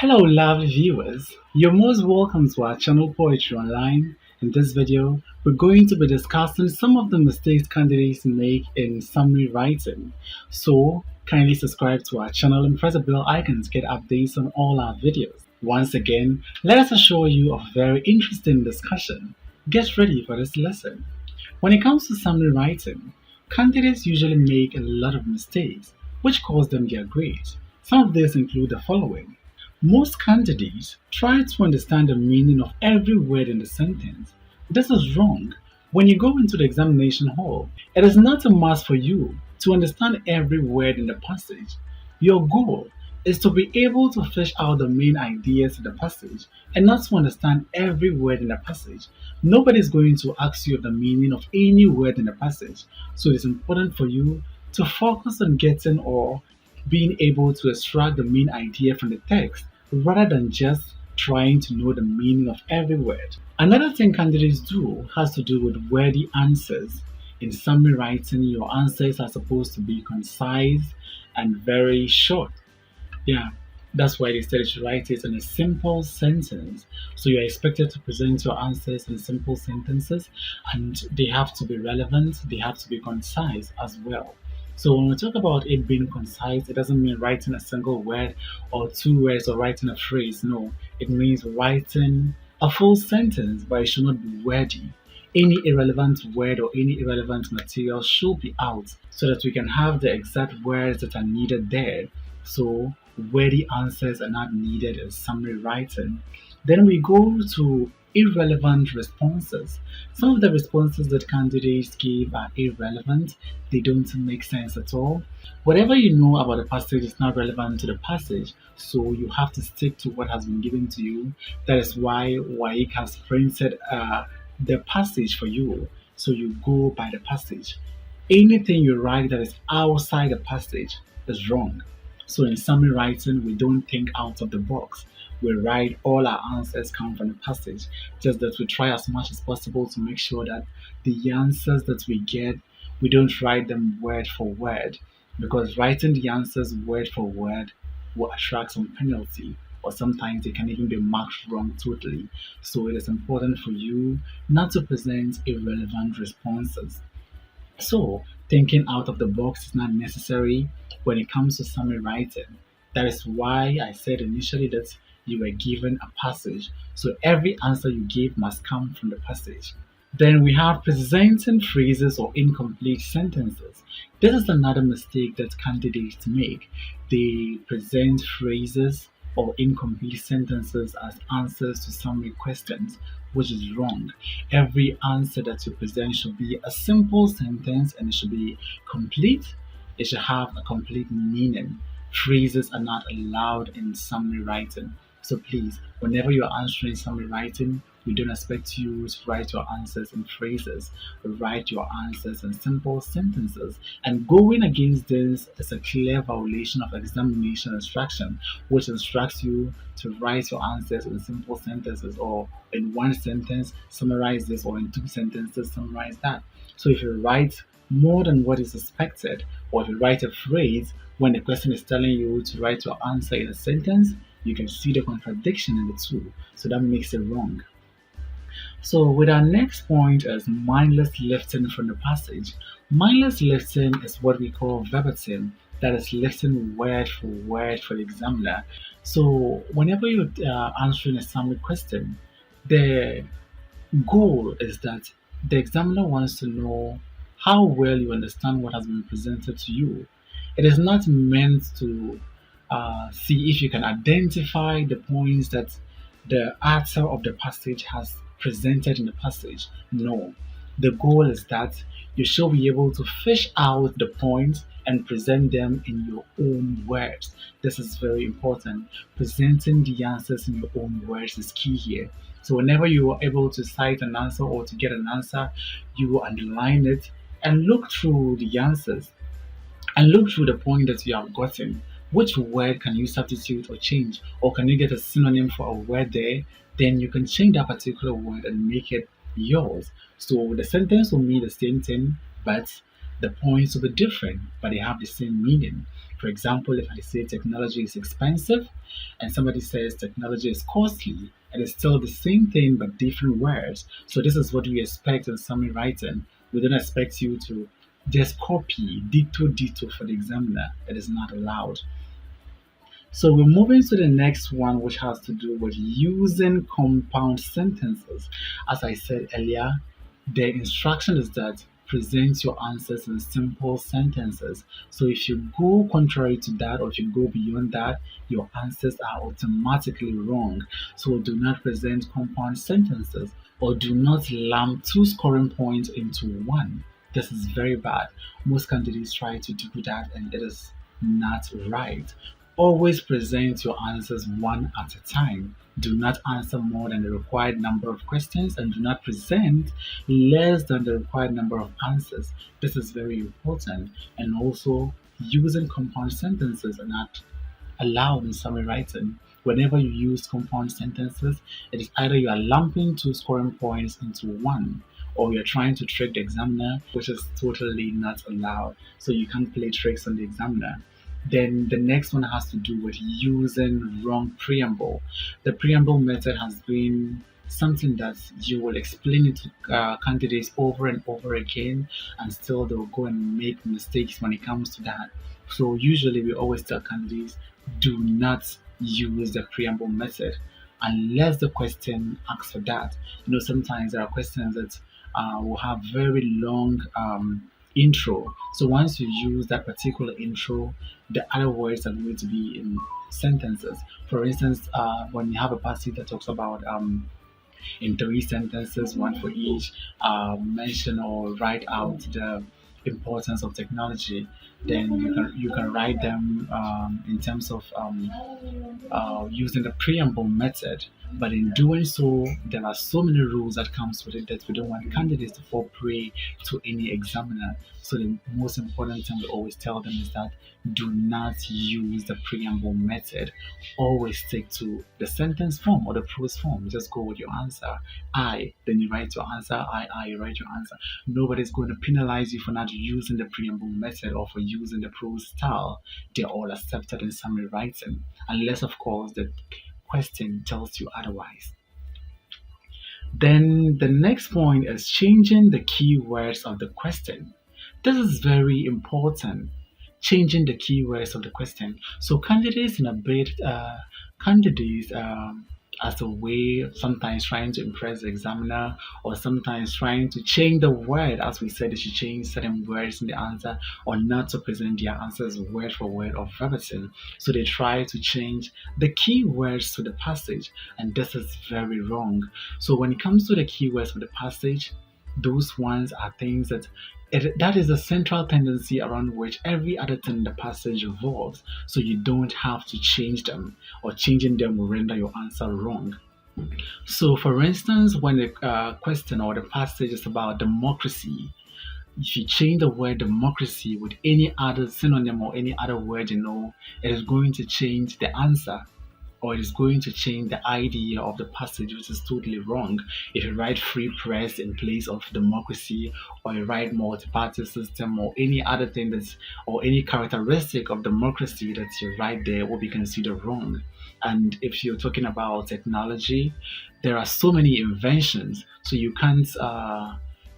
Hello, lovely viewers. You're most welcome to our channel Poetry Online. In this video, we're going to be discussing some of the mistakes candidates make in summary writing. So, kindly subscribe to our channel and press the bell icon to get updates on all our videos. Once again, let us assure you of a very interesting discussion. Get ready for this lesson. When it comes to summary writing, candidates usually make a lot of mistakes, which cause them their grades. Some of these include the following. Most candidates try to understand the meaning of every word in the sentence. This is wrong. When you go into the examination hall, it is not a must for you to understand every word in the passage. Your goal is to be able to fish out the main ideas in the passage and not to understand every word in the passage. Nobody is going to ask you the meaning of any word in the passage, so it is important for you to focus on getting or being able to extract the main idea from the text rather than just trying to know the meaning of every word. Another thing candidates do has to do with wordy answers. In summary writing, your answers are supposed to be concise and very short. Yeah, that's why they said you should write it in a simple sentence. So you're expected to present your answers in simple sentences, and they have to be relevant, they have to be concise as well. So when we talk about it being concise, it doesn't mean writing a single word or two words or writing a phrase. No, it means writing a full sentence, but it should not be wordy. Any irrelevant word or any irrelevant material should be out so that we can have the exact words that are needed there. So wordy answers are not needed in summary writing. Then we go to irrelevant responses. Some of the responses that candidates give are irrelevant, they don't make sense at all. Whatever you know about the passage is not relevant to the passage, so you have to stick to what has been given to you. That is why Waik has printed the passage for you, so you go by the passage. Anything you write that is outside the passage is wrong. So in summary writing, we don't think out of the box. We write all our answers come from the passage, just that we try as much as possible to make sure that the answers that we get, we don't write them word for word, because writing the answers word for word will attract some penalty, or sometimes they can even be marked wrong totally. So it is important for you not to present irrelevant responses. So, thinking out of the box is not necessary when it comes to summary writing. That is why I said initially that you were given a passage, so every answer you give must come from the passage. Then we have presenting phrases or incomplete sentences. This is another mistake that candidates make. They present phrases or incomplete sentences as answers to summary questions, which is wrong. Every answer that you present should be a simple sentence and it should be complete. It should have a complete meaning. Phrases are not allowed in summary writing. So please, whenever you are answering summary writing, we don't expect you to write your answers in phrases. Write your answers in simple sentences. And going against this is a clear violation of examination instruction, which instructs you to write your answers in simple sentences or in one sentence, summarize this, or in two sentences, summarize that. So if you write more than what is expected, or if you write a phrase when the question is telling you to write your answer in a sentence, you can see the contradiction in the two. So that makes it wrong. So with our next point is mindless lifting from the passage. Mindless lifting is what we call verbatim, that is lifting word for the examiner. So whenever you're answering a summary question, the goal is that the examiner wants to know how well you understand what has been presented to you. It is not meant to see if you can identify the points that the author of the passage has presented in the passage. No. The goal is that you should be able to fish out the points and present them in your own words. This is very important. Presenting the answers in your own words is key here. So whenever you are able to cite an answer or to get an answer, you will underline it and look through the answers and look through the point that you have gotten. Which word can you substitute or change? Or can you get a synonym for a word there? Then you can change that particular word and make it yours. So the sentence will mean the same thing, but the points will be different, but they have the same meaning. For example, if I say technology is expensive and somebody says technology is costly, it is still the same thing but different words. So this is what we expect in summary writing. We don't expect you to just copy ditto for the examiner. It is not allowed. So we're moving to the next one, which has to do with using compound sentences. As I said earlier, the instruction is that present your answers in simple sentences. So if you go contrary to that, or if you go beyond that, your answers are automatically wrong. So do not present compound sentences, or do not lump two scoring points into one. This is very bad. Most candidates try to do that, and it is not right. Always present your answers one at a time. Do not answer more than the required number of questions, and do not present less than the required number of answers. This is very important. And also, using compound sentences are not allowed in summary writing. Whenever you use compound sentences, it is either you are lumping two scoring points into one, or you're trying to trick the examiner, which is totally not allowed. So you can't play tricks on the examiner. Then the next one has to do with using wrong preamble. The preamble method has been something that you will explain it to candidates over and over again, and still they will go and make mistakes when it comes to that. So usually we always tell candidates, do not use the preamble method unless the question asks for that. Sometimes there are questions that will have very long intro. So once you use that particular intro, the other words are going to be in sentences. For instance, when you have a passage that talks about in three sentences, one for each, mention or write out the importance of technology, then you can write them in terms of using the preamble method. But in doing so, there are so many rules that comes with it that we don't want candidates to fall prey to any examiner. So the most important thing we always tell them is that do not use the preamble method. Always stick to the sentence form or the prose form. Just go with your answer. I, then you write your answer. You write your answer. Nobody's going to penalize you for not using the preamble method or for using the prose style. They're all accepted in summary writing, unless, of course, the question tells you otherwise. Then the next point is changing the keywords of the question. This is very important. Changing the keywords of the question. So candidates in a bit, candidates as a way sometimes trying to impress the examiner, or sometimes trying to change the word, as we said, they should change certain words in the answer, or not to present their answers word for word or verbatim. So they try to change the keywords to the passage, and this is very wrong. So when it comes to the keywords of the passage, those ones are things that is a central tendency around which every other thing in the passage revolves. So you don't have to change them, or changing them will render your answer wrong. So, for instance, when the question or the passage is about democracy, if you change the word democracy with any other synonym or any other word, it is going to change the answer, or it is going to change the idea of the passage, which is totally wrong. If you write free press in place of democracy, or you write multi-party system, or any other thing or any characteristic of democracy that you write there, will be considered wrong. And if you're talking about technology, there are so many inventions, so you can't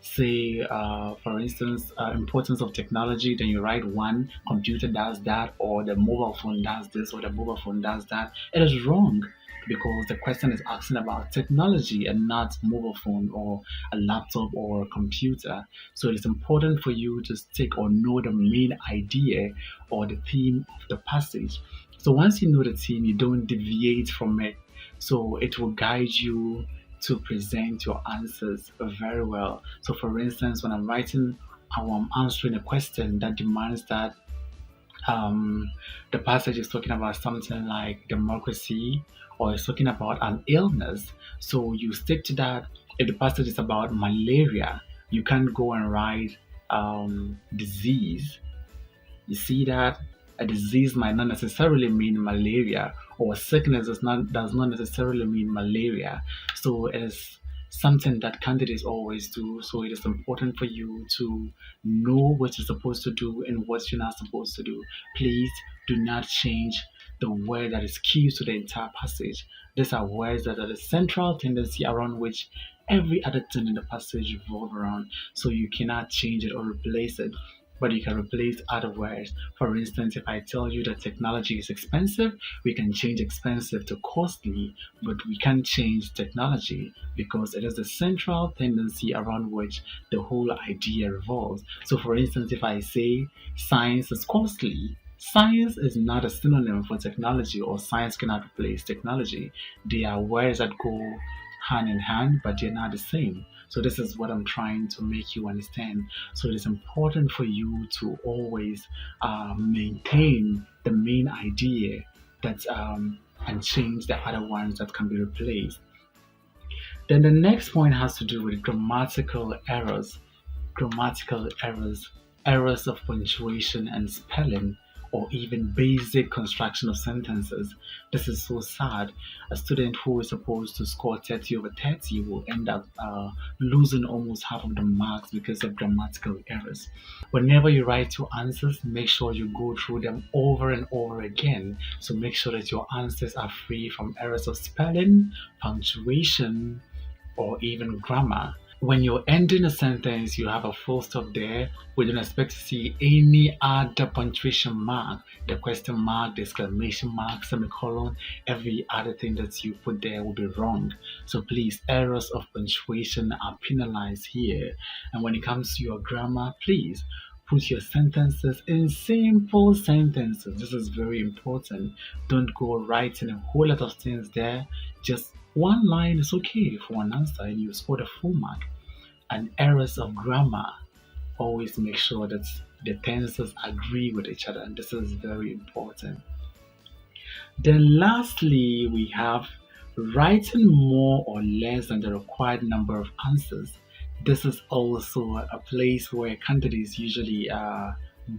say, for instance, importance of technology, then you write one, computer does that, or the mobile phone does this, or the mobile phone does that. It is wrong, because the question is asking about technology and not mobile phone or a laptop or a computer. So it is important for you to stick or know the main idea or the theme of the passage. So once you know the theme, you don't deviate from it. So it will guide you to present your answers very well. So, for instance, when I'm writing, I'm answering a question that demands that the passage is talking about something like democracy, or it's talking about an illness. So you stick to that. If the passage is about malaria, you can't go and write disease. You see that a disease might not necessarily mean malaria, or sickness does not necessarily mean malaria. So it is something that candidates always do. So it is important for you to know what you're supposed to do and what you're not supposed to do. Please Do not change the word that is key to the entire passage. These are words that are the central tendency around which every other thing in the passage revolve around. So you cannot change it or replace it, but you can replace other words. For instance, if I tell you that technology is expensive, we can change expensive to costly, but we can't change technology because it is the central tendency around which the whole idea revolves. So, for instance, if I say science is costly, science is not a synonym for technology, or science cannot replace technology. They are words that go hand in hand, but they're not the same. So this is what I'm trying to make you understand. So it is important for you to always maintain the main idea that and change the other ones that can be replaced. Then the next point has to do with grammatical errors, errors of punctuation and spelling, or even basic construction of sentences. This is so sad. A student who is supposed to score 30 over 30 will end up losing almost half of the marks because of grammatical errors. Whenever you write your answers, make sure you go through them over and over again. So make sure that your answers are free from errors of spelling, punctuation, or even grammar. When you're ending a sentence, you have a full stop there. We don't expect to see any other punctuation mark, the question mark, the exclamation mark, semicolon, every other thing that you put there will be wrong. So please, errors of punctuation are penalized here. And when it comes to your grammar, please put your sentences in simple sentences. This is very important. Don't go writing a whole lot of things there. Just one line is okay for an answer and you score the full mark. And errors of grammar, always make sure that the tenses agree with each other, and this is very important. Then lastly, we have writing more or less than the required number of answers. This is also a place where candidates usually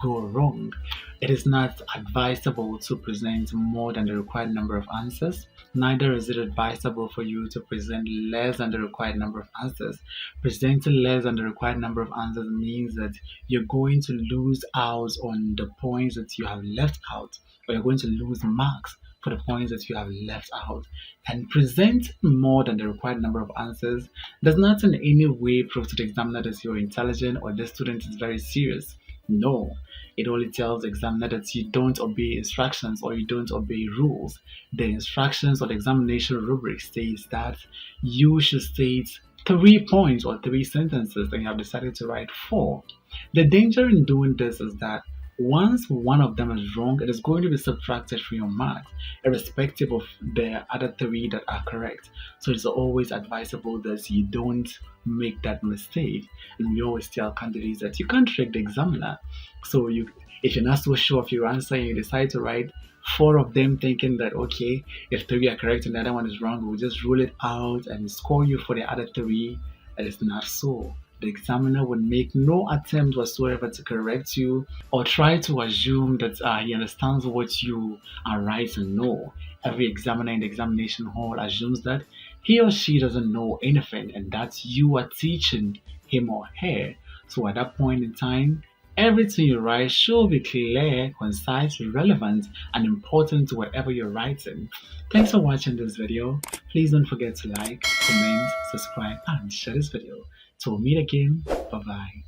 go wrong. It is not advisable to present more than the required number of answers. Neither is it advisable for you to present less than the required number of answers. Presenting less than the required number of answers means that you're going to lose out on the points that you have left out, or you're going to lose marks for the points that you have left out. And presenting more than the required number of answers does not in any way prove to the examiner that you're intelligent or the student is very serious. No, it only tells the examiner that you don't obey instructions or you don't obey rules. The instructions or the examination rubric states that you should state 3 points or 3 sentences, and you have decided to write 4. The danger in doing this is that once one of them is wrong, it is going to be subtracted from your marks, irrespective of the other 3 that are correct. So it's always advisable that you don't make that mistake. And we always tell candidates that you can't trick the examiner. So if you're not so sure of your answer and you decide to write 4 of them thinking that, okay, if 3 are correct and the other one is wrong, we'll just rule it out and score you for the other 3, it is not so. The examiner would make no attempt whatsoever to correct you or try to assume that he understands what you are writing. No. Every examiner in the examination hall assumes that he or she doesn't know anything and that you are teaching him or her. So at that point in time, everything you write should be clear, concise, relevant, and important to whatever you're writing. Thanks for watching this video. Please don't forget to like, comment, subscribe, and share this video. Till we meet again, bye-bye.